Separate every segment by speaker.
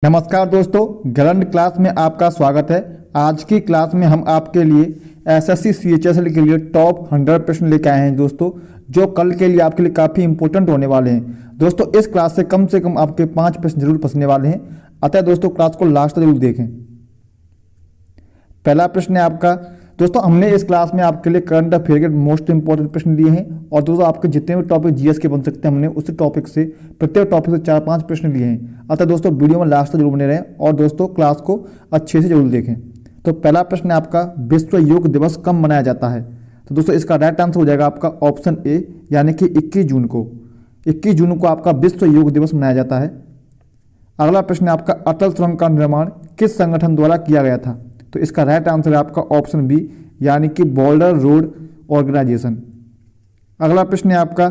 Speaker 1: नमस्कार दोस्तों, गलंड क्लास में आपका स्वागत है। आज की क्लास में हम आपके लिए एसएससी सीएचएसएल के लिए टॉप 100 प्रश्न लेके आए हैं दोस्तों, जो कल के लिए आपके लिए काफ़ी इंपॉर्टेंट होने वाले हैं। दोस्तों इस क्लास से कम आपके 5 प्रश्न जरूर पूछने वाले हैं, अतः दोस्तों क्लास को लास्ट तक जरूर देखें। पहला प्रश्न है आपका, दोस्तों हमने इस क्लास में आपके लिए करंट अफेयर के मोस्ट इंपॉर्टेंट प्रश्न लिए हैं और दोस्तों आपके जितने भी टॉपिक जीएस के बन सकते हैं हमने उस टॉपिक से प्रत्येक टॉपिक से 4-5 प्रश्न लिए हैं। अतः दोस्तों वीडियो में लास्ट तक जरूर बने रहें और दोस्तों क्लास को अच्छे से जरूर देखें। तो पहला प्रश्न है आपका, विश्व योग दिवस कब मनाया जाता है? तो दोस्तों इसका राइट आंसर हो जाएगा आपका ऑप्शन ए, यानी कि 21 जून को। 21 जून को आपका विश्व योग दिवस मनाया जाता है। अगला प्रश्न है आपका, अटल सुरंग का निर्माण किस संगठन द्वारा किया गया था? तो इसका राइट आंसर है आपका ऑप्शन बी, यानी कि बॉर्डर रोड ऑर्गेनाइजेशन। अगला प्रश्न है आपका,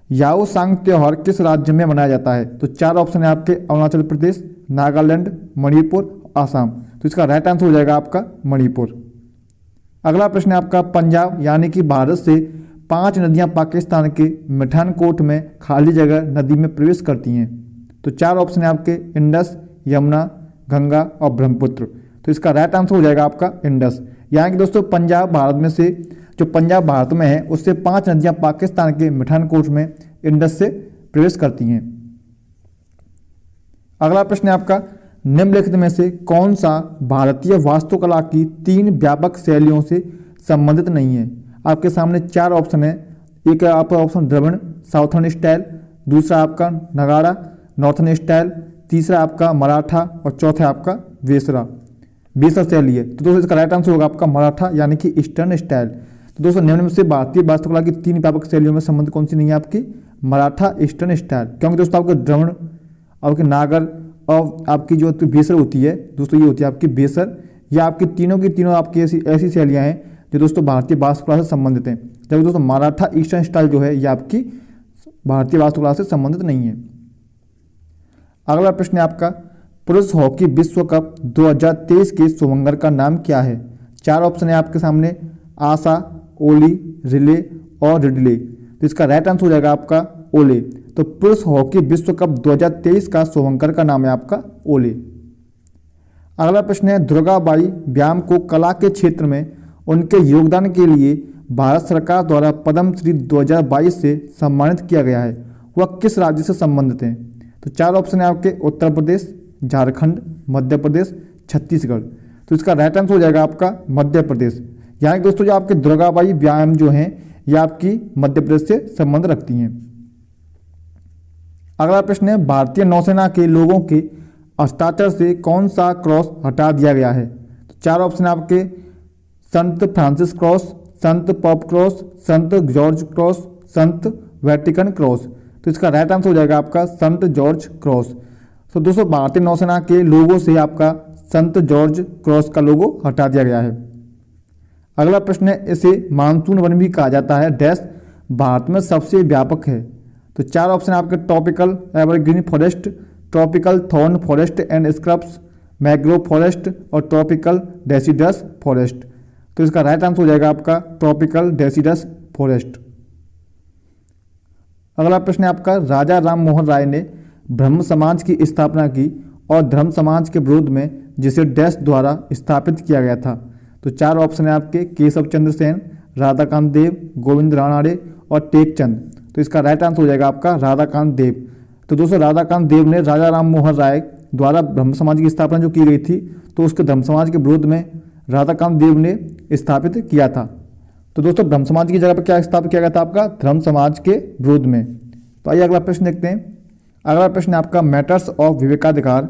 Speaker 1: याओ सांग त्योहार किस राज्य में मनाया जाता है? तो 4 ऑप्शन है आपके, अरुणाचल प्रदेश, नागालैंड, मणिपुर, आसाम। तो इसका राइट आंसर हो जाएगा आपका मणिपुर। अगला प्रश्न है आपका, पंजाब यानी कि भारत से 5 नदियां पाकिस्तान के मिठानकोट में खाली जगह नदी में प्रवेश करती हैं। तो 4 ऑप्शन है आपके, इंडस, यमुना, गंगा और ब्रह्मपुत्र। तो इसका राइट आंसर हो जाएगा आपका इंडस। यानी कि दोस्तों पंजाब भारत में से, जो पंजाब भारत में है उससे 5 नदियां पाकिस्तान के मिठानकोट में इंडस से प्रवेश करती हैं। अगला प्रश्न है आपका, निम्नलिखित में से कौन सा भारतीय वास्तुकला की 3 व्यापक शैलियों से संबंधित नहीं है? आपके सामने 4 ऑप्शन है। एक है आपका ऑप्शन द्रविड़ साउथर्न स्टाइल, दूसरा आपका नगाड़ा नॉर्थर्न स्टाइल, तीसरा आपका मराठा और चौथा आपका बेसर शैली है। तो दोस्तों इसका राइट आंसर होगा आपका मराठा, यानी कि ईस्टर्न स्टाइल। तो दोस्तों निम्न में से भारतीय वास्तुकला की 3 व्यापक शैलियों में संबंध कौन सी नहीं है आपकी? Maratha, eastern style. क्योंकि दोस्तों आपके द्रविड़, आपके नागर और आपकी जो बेसर होती है दोस्तों, ये होती है आपकी बेसर, या आपकी तीनों की तीनों आपकी ऐसी शैलियाँ हैं जो दोस्तों भारतीय वास्तुकला से संबंधित हैं। जबकि दोस्तों मराठा ईस्टर्न स्टाइल जो है ये आपकी भारतीय वास्तुकला से संबंधित नहीं है। अगला प्रश्न है आपका, पुरुष हॉकी विश्व कप 2023 के स्वंगर का नाम क्या है? 4 ऑप्शन है आपके सामने, आशा, ओली, रिले और रिडले। तो इसका राइट आंसर हो जाएगा आपका ओले। तो पुरुष हॉकी विश्व कप 2023 का स्वंगर का नाम है आपका ओले। अगला प्रश्न है, दुर्गाबाई व्यायाम को कला के क्षेत्र में उनके योगदान के लिए भारत सरकार द्वारा पद्मश्री 2022 से सम्मानित किया गया है। वह किस राज्य से संबंधित है? तो 4 ऑप्शन है आपके, उत्तर प्रदेश, झारखंड, मध्य प्रदेश, छत्तीसगढ़। तो इसका राइट आंसर हो जाएगा आपका मध्य प्रदेश। यानी दोस्तों जो आपके दुर्गाबाई व्यायाम जो हैं ये आपकी मध्य प्रदेश से संबंध रखती हैं। अगला प्रश्न है, भारतीय नौसेना के लोगों के हस्ताक्षर से कौन सा क्रॉस हटा दिया गया है? तो 4 ऑप्शन है आपके, संत फ्रांसिस क्रॉस, संत पॉप क्रॉस, संत जॉर्ज क्रॉस, संत वेटिकन क्रॉस। तो इसका राइट आंसर हो जाएगा आपका संत जॉर्ज क्रॉस। तो दोस्तों भारतीय नौसेना के लोगों से आपका संत जॉर्ज क्रॉस का लोगो हटा दिया गया है। अगला प्रश्न है, इसे मानसून वन भी कहा जाता है, डैश भारत में सबसे व्यापक है। तो 4 ऑप्शन आपके, tropical evergreen forest, tropical thorn forest and scrubs, mangrove forest और ट्रॉपिकल डेसिडस फॉरेस्ट। तो इसका राइट आंसर हो जाएगा आपका ट्रॉपिकल डेसिडस फॉरेस्ट। अगला प्रश्न है आपका, राजा राम मोहन राय ने ब्रह्म समाज की स्थापना की और धर्म समाज के विरोध में जिसे डैश द्वारा स्थापित किया गया था। तो 4 ऑप्शन है आपके, केशव चंद्र सेन, राधाकांत देव, गोविंद रानाडे और टेकचंद। तो इसका राइट आंसर हो जाएगा आपका राधाकांत देव। तो दोस्तों राधाकांत देव ने राजा राम मोहन राय द्वारा ब्रह्म समाज की स्थापना जो की गई थी तो उसके धर्म समाज के विरोध में राधाकांत देव ने स्थापित किया था। तो दोस्तों ब्रह्म समाज की जगह पर क्या स्थापित किया गया था? आपका धर्म समाज के विरोध में। तो आइए अगला प्रश्न देखते हैं। अगला प्रश्न है आपका, मैटर्स ऑफ विवेकाधिकार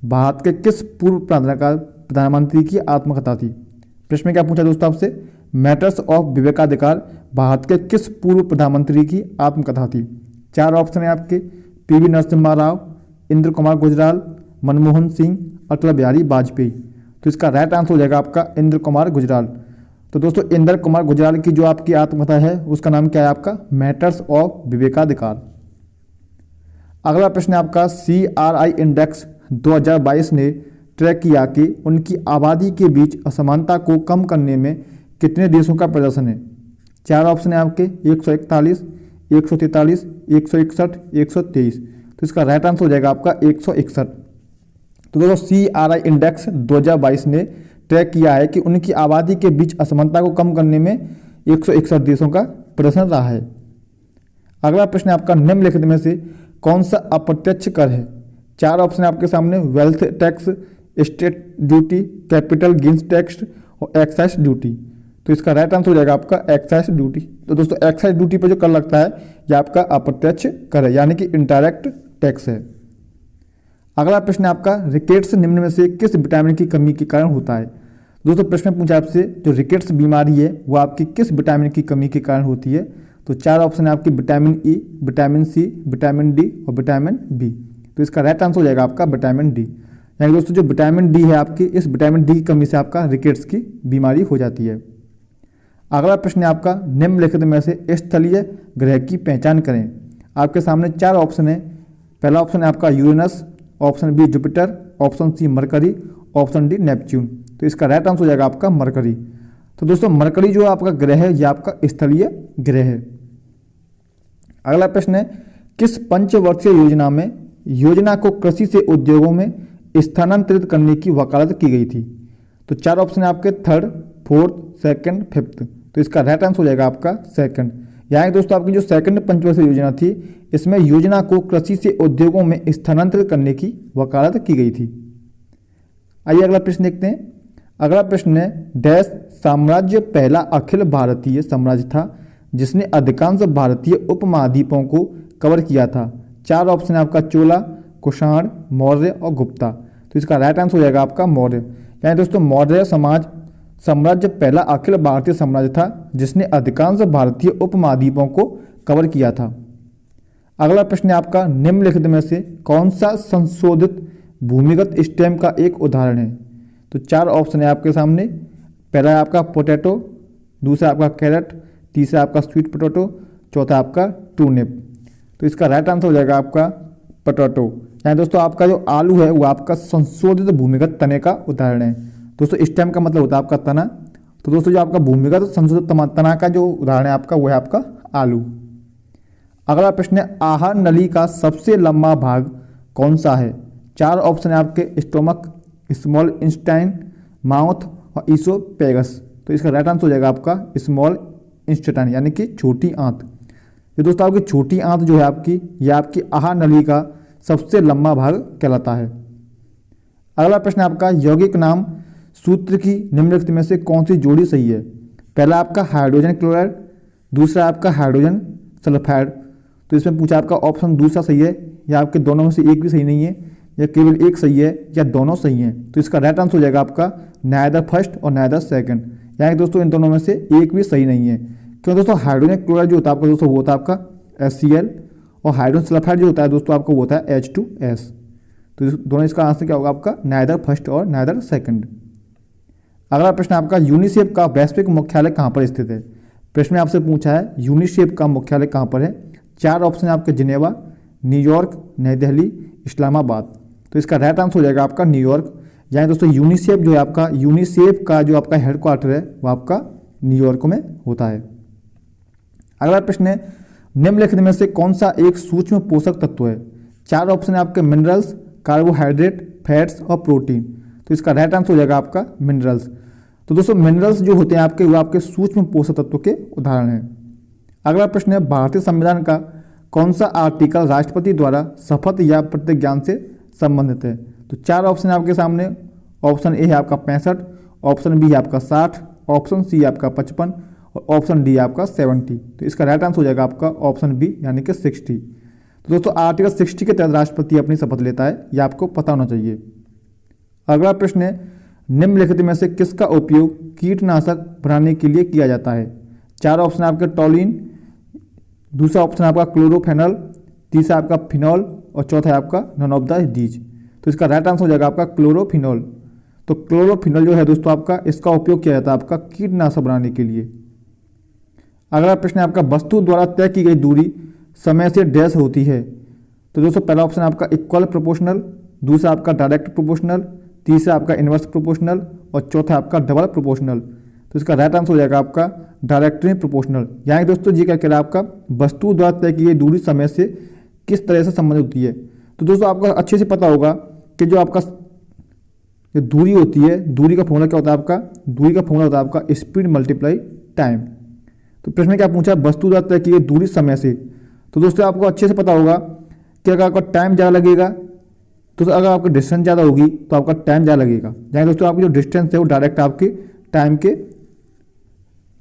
Speaker 1: भारत के किस पूर्व प्रधानमंत्री की आत्मकथा थी? प्रश्न में क्या पूछा दोस्तों आपसे, मैटर्स ऑफ विवेकाधिकार भारत के किस पूर्व प्रधानमंत्री की आत्मकथा थी? 4 ऑप्शन है आपके, पीवी नरसिम्हा राव, इंद्र कुमार गुजराल, मनमोहन सिंह, अटल बिहारी वाजपेयी। तो इसका राइट आंसर हो जाएगा आपका इंद्र कुमार गुजराल। तो दोस्तों इंद्र कुमार गुजराल की जो आपकी आत्मकथा है उसका नाम क्या है आपका? मैटर्स ऑफ विवेकाधिकार। अगला प्रश्न है आपका, CRI इंडेक्स 2022 ने ट्रैक किया कि उनकी आबादी के बीच असमानता को कम करने में कितने देशों का प्रदर्शन है? 4 ऑप्शन है आपके, 141, 143, 161, 123। तो इसका राइट आंसर हो जाएगा आपका 161। तो दोस्तों CRI इंडेक्स 2022 ने ट्रैक किया है कि उनकी आबादी के बीच असमानता को कम करने में 161 देशों का प्रदर्शन रहा है। अगला प्रश्न है आपका, निम्नलिखित में से कौन सा अप्रत्यक्ष कर है? 4 ऑप्शन है आपके सामने, wealth tax, state duty, capital gains tax और एक्साइज ड्यूटी। तो इसका राइट आंसर हो जाएगा आपका एक्साइज ड्यूटी। तो दोस्तों एक्साइज ड्यूटी पर जो कर लगता है यह आपका अप्रत्यक्ष कर है, यानी कि इनडायरेक्ट टैक्स है। अगला प्रश्न है आपका, रिकेट्स निम्न में से किस विटामिन की कमी के कारण होता है? दोस्तों प्रश्न पूछा आपसे, जो रिकेट्स बीमारी है वो आपकी किस विटामिन की कमी के कारण होती है? तो 4 ऑप्शन है आपकी, vitamin E, vitamin C, vitamin D और विटामिन बी। तो इसका राइट आंसर हो जाएगा आपका विटामिन डी। यानी दोस्तों जो विटामिन डी है आपकी, इस विटामिन डी की कमी से आपका रिकेट्स की बीमारी हो जाती है। अगला प्रश्न है आपका, निम्नलिखित में से स्थलीय ग्रह की पहचान करें। आपके सामने 4 ऑप्शन है। पहला ऑप्शन है आपका Uranus, option B Jupiter, option C Mercury, option D Neptune. तो इसका राइट आंसर हो जाएगा आपका मरकरी। तो दोस्तों मरकरी जो आपका ग्रह है यह आपका स्थलीय ग्रह है। अगला प्रश्न है, किस पंचवर्षीय योजना में योजना को कृषि से उद्योगों में स्थानांतरित करने की वकालत की गई थी? तो 4 ऑप्शन है आपके, 3rd, 4th, 2nd, 5th। तो इसका राइट आंसर हो जाएगा आपका 2nd। यानी दोस्तों आपकी जो 2nd पंचवर्षीय योजना थी, इसमें योजना को कृषि से उद्योगों में स्थानांतरित करने की वकालत की गई थी। आइए अगला प्रश्न देखते हैं। अगला प्रश्न है, डैश साम्राज्य पहला अखिल भारतीय साम्राज्य था जिसने अधिकांश भारतीय उपमहाद्वीपों को कवर किया था? 4 ऑप्शन है आपका, चोला, कुषाण, मौर्य और गुप्ता। तो इसका राइट आंसर हो जाएगा आपका मौर्य। यानी दोस्तों मौर्य साम्राज्य पहला अखिल भारतीय साम्राज्य था जिसने अधिकांश भारतीय उपमहाद्वीपों को कवर किया था। अगला प्रश्न है आपका, निम्नलिखित में से कौन सा संशोधित भूमिगत स्टेम का एक उदाहरण है? तो 4 ऑप्शन है आपके सामने। पहला है आपका पोटैटो, दूसरा आपका कैरेट, तीसरा आपका स्वीट पोटैटो, चौथा आपका टूनिप। तो इसका राइट आंसर हो जाएगा आपका पोटैटो। यानी दोस्तों आपका जो आलू है वो आपका संशोधित भूमिगत तने का उदाहरण है। दोस्तों स्टेम का मतलब होता है आपका तना। तो दोस्तों जो आपका भूमिगत संशोधित तना का जो उदाहरण है आपका वो है आपका आलू। अगला प्रश्न है, आहार नली का सबसे लंबा भाग कौन सा है? 4 ऑप्शन है आपके, स्टोमक, स्मॉल इंस्टाइन, माउथ और ईसोपेगस। तो इसका राइट आंसर हो जाएगा आपका स्मॉल इंस्टाइन, यानी कि छोटी आंत। ये दोस्तों आपकी छोटी आंत जो है आपकी, यह आपकी आहार नली का सबसे लंबा भाग कहलाता है। अगला प्रश्न आपका, यौगिक नाम सूत्र की निम्नलिखित में से कौन सी जोड़ी सही है? पहला आपका हाइड्रोजन क्लोराइड, दूसरा आपका हाइड्रोजन सल्फाइड। तो इसमें पूछा आपका ऑप्शन दूसरा सही है या आपके दोनों में से एक भी सही नहीं है, या केवल एक सही है या दोनों सही हैं। तो इसका राइट आंसर हो जाएगा आपका नाइदर फर्स्ट और नाइदर सेकंड। यानी दोस्तों इन दोनों में से एक भी सही नहीं है। क्यों दोस्तों, हाइड्रोजन क्लोराइड जो होता है आपका दोस्तों वो होता है आपका HCl, और हाइड्रोजन सल्फाइड जो होता है दोस्तों आपको वो होता है H2S। तो दोनों, इसका आंसर क्या होगा आपका नाइदर फर्स्ट और नाइदर सेकंड। अगला प्रश्न आपका, यूनिसेफ का वैश्विक मुख्यालय कहाँ पर स्थित है? प्रश्न में आपसे पूछा है यूनिसेफ का मुख्यालय कहाँ पर है। 4 ऑप्शन है आपके, जिनेवा, न्यूयॉर्क, नई दिल्ली, इस्लामाबाद। तो इसका राइट आंसर हो जाएगा आपका न्यूयॉर्क। यानी दोस्तों यूनिसेफ जो है आपका, यूनिसेफ का जो आपका हेडक्वार्टर है वो आपका न्यूयॉर्क में होता है। अगला प्रश्न है, निम्नलिखित में से कौन सा एक सूक्ष्म पोषक तत्व है? 4 ऑप्शन है आपके, मिनरल्स, कार्बोहाइड्रेट, फैट्स और प्रोटीन। तो इसका राइट आंसर हो जाएगा आपका मिनरल्स। तो दोस्तों मिनरल्स जो होते हैं आपके वो आपके सूक्ष्म पोषक तत्व के उदाहरण हैं। अगला प्रश्न है, भारतीय संविधान का कौन सा आर्टिकल राष्ट्रपति द्वारा शपथ या प्रतिज्ञान से संबंधित है? तो 4 ऑप्शन है आपके सामने। ऑप्शन ए है आपका 65, ऑप्शन बी है आपका 60, ऑप्शन सी है आपका 55 और ऑप्शन डी है आपका 70। तो इसका राइट आंसर हो जाएगा आपका ऑप्शन बी, यानी कि 60। तो दोस्तों आर्टिकल 60 के तहत राष्ट्रपति अपनी शपथ लेता है, यह आपको पता होना चाहिए। अगला प्रश्न है, निम्नलिखित में से किसका उपयोग कीटनाशक बनाने के लिए किया जाता है? 4 ऑप्शन आपके, टोलिन, दूसरा ऑप्शन आपका क्लोरोफेनॉल, तीसरा आपका फिनॉल और चौथा है आपका नन ऑफ द दीज। तो इसका राइट आंसर हो जाएगा आपका क्लोरोफिनॉल। तो क्लोरोफिनॉल जो है दोस्तों आपका, इसका उपयोग किया जाता है आपका कीटनाशक बनाने के लिए। अगला प्रश्न है आपका, वस्तु द्वारा तय की गई दूरी समय से डैश होती है? तो दोस्तों पहला ऑप्शन आपका इक्वल प्रोपोर्शनल, दूसरा आपका डायरेक्ट प्रोपोर्शनल, तीसरा आपका इनवर्स प्रोपोर्शनल और चौथा आपका डबल प्रोपोर्शनल। तो इसका राइट आंसर हो जाएगा आपका डायरेक्टली प्रोपोर्शनल। यानी दोस्तों जी क्या कह रहा है आपका, वस्तु द्वारा तय की गई दूरी समय से किस तरह से संबंधित होती है। तो दोस्तों आपको अच्छे से पता होगा कि जो आपका जो दूरी होती है, दूरी का फॉर्मूला क्या होता है आपका, दूरी का फॉर्मूला होता है आपका स्पीड मल्टीप्लाई टाइम। तो प्रश्न में क्या पूछा, वस्तु द्वारा तय की गई दूरी समय से। तो दोस्तों आपको अच्छे से पता होगा कि अगर आपका टाइम ज़्यादा लगेगा तो अगर आपकी डिस्टेंस ज़्यादा होगी तो आपका टाइम ज़्यादा लगेगा। यानी दोस्तों आपकी जो डिस्टेंस है वो डायरेक्ट आपके टाइम के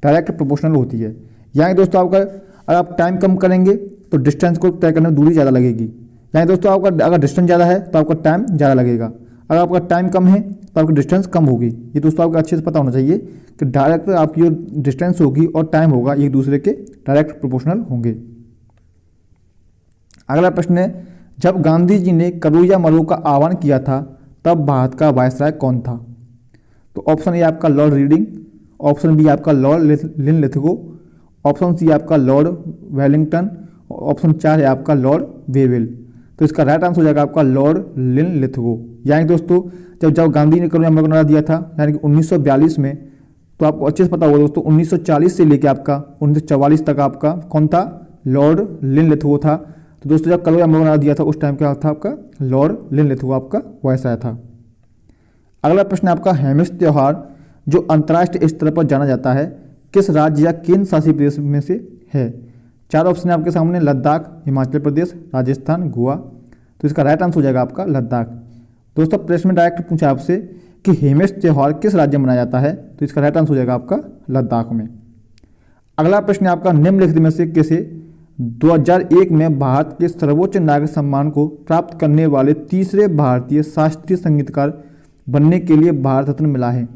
Speaker 1: डायरेक्ट प्रोपोर्शनल होती है। यानी दोस्तों आपका अगर आप टाइम कम करेंगे तो डिस्टेंस को तय करने में दूरी ज़्यादा लगेगी। यानी दोस्तों आपका अगर डिस्टेंस ज़्यादा है तो आपका टाइम ज़्यादा लगेगा, अगर आपका टाइम कम है तो आपकी डिस्टेंस कम होगी। ये दोस्तों आपको अच्छे से पता होना चाहिए कि डायरेक्ट आपकी जो डिस्टेंस होगी और टाइम होगा एक दूसरे के डायरेक्ट प्रोपोर्शनल होंगे। अगला प्रश्न है, जब गांधी जी ने करूया मरो का आह्वान किया था तब भारत का वायसराय कौन था। तो ऑप्शन ए आपका लॉर्ड रीडिंग, ऑप्शन बी आपका लॉर्ड लिनलिथगो, ऑप्शन सी आपका लॉर्ड वेलिंगटन, ऑप्शन 4 है आपका लॉर्ड वेवेल। तो इसका राइट आंसर हो जाएगा आपका लॉर्ड लिनलिथगो। यानी दोस्तों जब गांधी ने करूया मरो का नारा दिया था यानी कि 1942 में, तो आपको अच्छे से पता होगा दोस्तों 1940 से लेकर आपका 1944 तक आपका कौन था, लॉर्ड लिनलिथगो था। तो दोस्तों जब करूया मरो का नारा दिया था उस टाइम क्या था आपका, लॉर्ड लिनलिथगो आपका वायसराय था। अगला प्रश्न आपका, हेमिस त्योहार जो अंतर्राष्ट्रीय स्तर पर जाना जाता है किस राज्य या केंद्र शासित प्रदेश में से है। 4 ऑप्शन है आपके सामने, लद्दाख, हिमाचल प्रदेश, राजस्थान, गोवा। तो इसका राइट आंसर हो जाएगा आपका लद्दाख। दोस्तों प्रश्न में डायरेक्ट पूछा आपसे कि हेमिस त्योहार किस राज्य में मनाया जाता है, तो इसका राइट आंसर हो जाएगा आपका लद्दाख में। अगला प्रश्न है आपका, निम्नलिखित में से किसे 2001 में भारत के सर्वोच्च नागरिक सम्मान को प्राप्त करने वाले तीसरे भारतीय शास्त्रीय संगीतकार बनने के लिए भारत रत्न मिला है।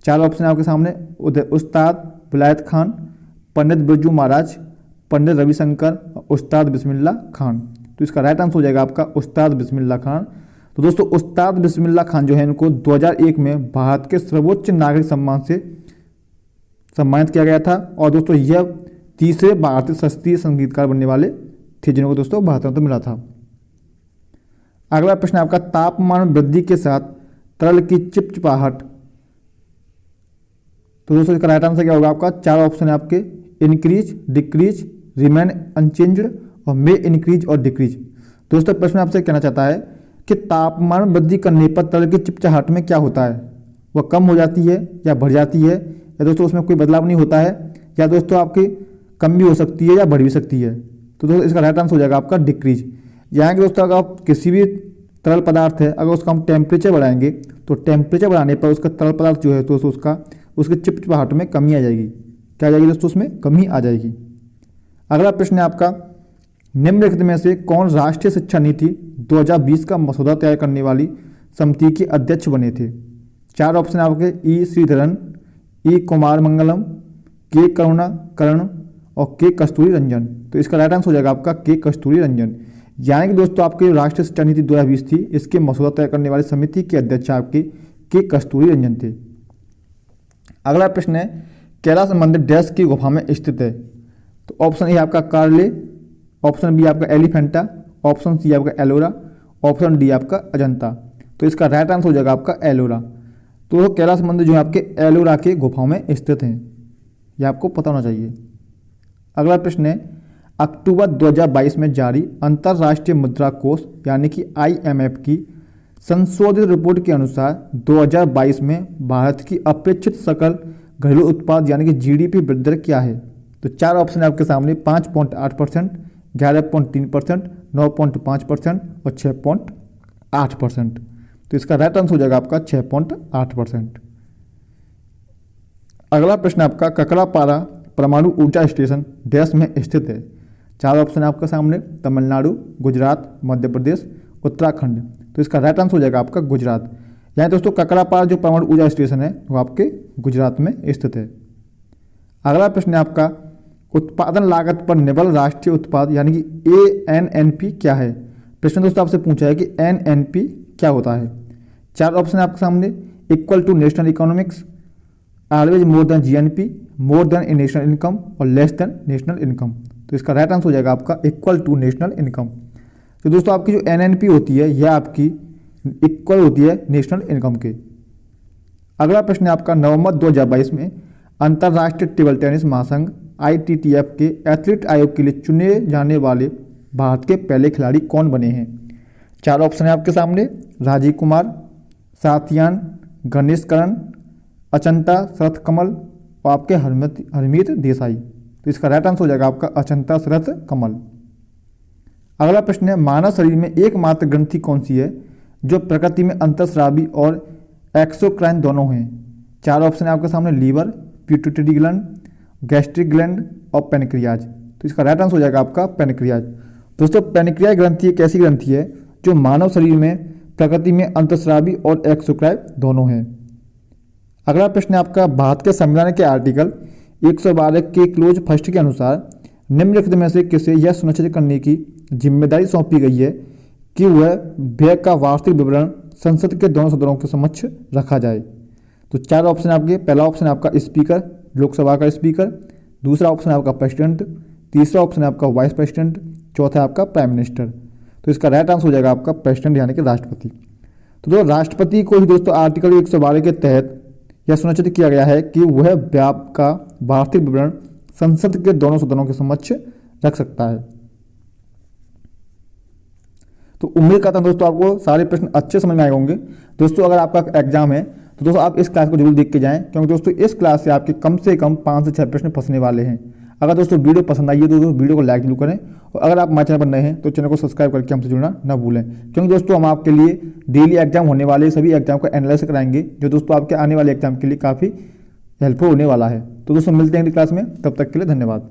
Speaker 1: 4 ऑप्शन है आपके सामने, उस्ताद विलायत खान, पंडित बिरजू महाराज, पंडित रविशंकर, उस्ताद बिस्मिल्लाह खान। तो इसका राइट आंसर हो जाएगा आपका उस्ताद बिस्मिल्लाह खान। तो दोस्तों उस्ताद बिस्मिल्लाह खान जो है इनको 2001 में भारत के सर्वोच्च नागरिक सम्मान से सम्मानित किया गया था और दोस्तों यह तीसरे भारतीय शास्त्रीय संगीतकार बनने वाले थे जिनको दोस्तों भारत रत्न मिला था। अगला प्रश्न आपका, तापमान वृद्धि के साथ तरल की चिपचिपाहट। तो दोस्तों इसका राइट आंसर क्या होगा आपका, 4 ऑप्शन है आपके, इंक्रीज, डिक्रीज, रिमेन अनचेंज्ड और मे इंक्रीज और डिक्रीज। दोस्तों प्रश्न आपसे कहना चाहता है कि तापमान वृद्धि करने पर तरल की चिपचिपाहट में क्या होता है, वह कम हो जाती है या बढ़ जाती है, या दोस्तों उसमें कोई बदलाव नहीं होता है, या दोस्तों आपकी कम भी हो सकती है या बढ़ भी सकती है। तो दोस्तों इसका राइट आंसर हो जाएगा आपका डिक्रीज। यानी कि दोस्तों अगर आप किसी भी तरल पदार्थ है अगर उसका हम टेम्परेचर बढ़ाएंगे तो टेम्परेचर बढ़ाने पर उसका तरल पदार्थ जो है तो उसके चिपचिपाहट में कमी आ जाएगी। क्या आ जाएगी दोस्तों, उसमें कमी आ जाएगी। अगला प्रश्न है आपका, निम्नलिखित में से कौन राष्ट्रीय शिक्षा नीति 2020 का मसौदा तैयार करने वाली समिति के अध्यक्ष बने थे। 4 ऑप्शन आपके, ई श्रीधरन, ई कुमार मंगलम, के करुणाकरण और के कस्तूरी रंजन। तो इसका राइट आंसर हो जाएगा आपका के कस्तूरी रंजन। यानी कि दोस्तों आपके राष्ट्रीय शिक्षा नीति 2020 थी, इसके मसौदा तैयार करने वाली समिति के अध्यक्ष आपके के कस्तूरी रंजन थे। अगला प्रश्न है, कैलाश मंदिर डैश की गुफा में स्थित है। तो ऑप्शन ए आपका कार्ले, ऑप्शन बी आपका एलिफेंटा, ऑप्शन सी आपका एलोरा, ऑप्शन डी आपका अजंता। तो इसका राइट आंसर हो जाएगा आपका एलोरा। तो कैलाश मंदिर जो है आपके एलोरा के गुफाओं में स्थित हैं, ये आपको पता होना चाहिए। अगला प्रश्न है, अक्टूबर 2022 में जारी अंतर्राष्ट्रीय मुद्रा कोष यानी कि IMF की संशोधित रिपोर्ट के अनुसार 2022 में भारत की अपेक्षित सकल घरेलू उत्पाद यानी कि GDP वृद्धि दर क्या है। तो 4 ऑप्शन है आपके सामने, 5.8%, 11.3%, 9.5% और 6.8%। तो इसका राइट आंसर हो जाएगा आपका 6.8%। अगला प्रश्न आपका, ककरापारा परमाणु ऊर्जा स्टेशन डैश में स्थित है। 4 ऑप्शन है आपके सामने, तमिलनाडु, गुजरात, मध्य प्रदेश, उत्तराखंड। तो इसका राइट आंसर हो जाएगा आपका गुजरात। यानी दोस्तों ककरापारा जो परमाणु ऊर्जा स्टेशन है वो आपके गुजरात में स्थित है। अगला प्रश्न है आपका, उत्पादन लागत पर निर्भर राष्ट्रीय उत्पाद यानी कि ANNP क्या है। प्रश्न दोस्तों आपसे पूछा है कि NNP क्या होता है। 4 ऑप्शन है आपके सामने, equal to national economics, always more than GNP, more than a national income और लेस देन नेशनल इनकम। तो इसका राइट आंसर हो जाएगा आपका इक्वल टू नेशनल इनकम। तो दोस्तों आपकी जो NNP होती है यह आपकी इक्वल होती है नेशनल इनकम के। अगला प्रश्न है आपका, नवंबर 2022 में अंतर्राष्ट्रीय टेबल टेनिस महासंघ ITTF के एथलीट आयोग के लिए चुने जाने वाले भारत के पहले खिलाड़ी कौन बने हैं। 4 ऑप्शन है आपके सामने, राजीव कुमार, साथियान, गणेश करण, अचंता शरथ कमल और आपके हरमीत देसाई। तो इसका राइट आंसर हो जाएगा आपका अचंता शरथ कमल। अगला प्रश्न है, मानव शरीर में एकमात्र ग्रंथि कौन सी है जो प्रकृति में अंतःस्रावी और एक्सोक्राइन दोनों हैं? चार ऑप्शन है आपके सामने, liver, pituitary gland, gastric gland और पेनक्रियाज। तो इसका राइट आंसर हो जाएगा आपका पेनक्रियाज। दोस्तों, पेनक्रियाज ग्रंथि एक ऐसी ग्रंथि है जो मानव शरीर में प्रकृति में अंतःस्रावी और एक्सोक्राइन दोनों हैं। अगला प्रश्न है आपका, भारत के संविधान के आर्टिकल 112 के क्लोज फर्स्ट के अनुसार निम्नलिखित में से किसे यह सुनिश्चित करने की जिम्मेदारी सौंपी गई है कि वह व्यय का वार्षिक विवरण संसद के दोनों सदनों के समक्ष रखा जाए? तो चार ऑप्शन आपके, पहला ऑप्शन है आपका स्पीकर, लोकसभा का स्पीकर, दूसरा ऑप्शन है आपका प्रेसिडेंट, तीसरा ऑप्शन है आपका वाइस प्रेसिडेंट, चौथा है आपका प्राइम मिनिस्टर। तो इसका राइट आंसर हो जाएगा आपका प्रेसिडेंट यानी कि राष्ट्रपति। तो राष्ट्रपति को ही दोस्तों आर्टिकल 112 के तहत यह सुनिश्चित किया गया है कि वह व्यय का वार्षिक विवरण संसद के दोनों सदनों के समक्ष रख सकता है। तो उम्मीद करता हूं दोस्तों आपको सारे प्रश्न अच्छे समझ में आए होंगे। दोस्तों, अगर आपका एग्जाम है तो दोस्तों आप इस क्लास को जरूर देख के जाएं, क्योंकि दोस्तों इस क्लास से आपके कम से कम 5 से 6 प्रश्न फंसने वाले हैं। अगर दोस्तों वीडियो पसंद आई है तो वीडियो को लाइक जरूर करें, और अगर आप हमारे चैनल पर नए हैं तो चैनल को सब्सक्राइब करके हमसे जुड़ना ना भूलें, क्योंकि दोस्तों हम आपके लिए डेली एग्जाम होने वाले सभी एग्जाम का एनालिसिस कराएंगे, जो दोस्तों आपके आने वाले एग्जाम के लिए काफ़ी हेल्पफुल होने वाला है। तो दोस्तों मिलते हैं अगली क्लास में, तब तक के लिए धन्यवाद।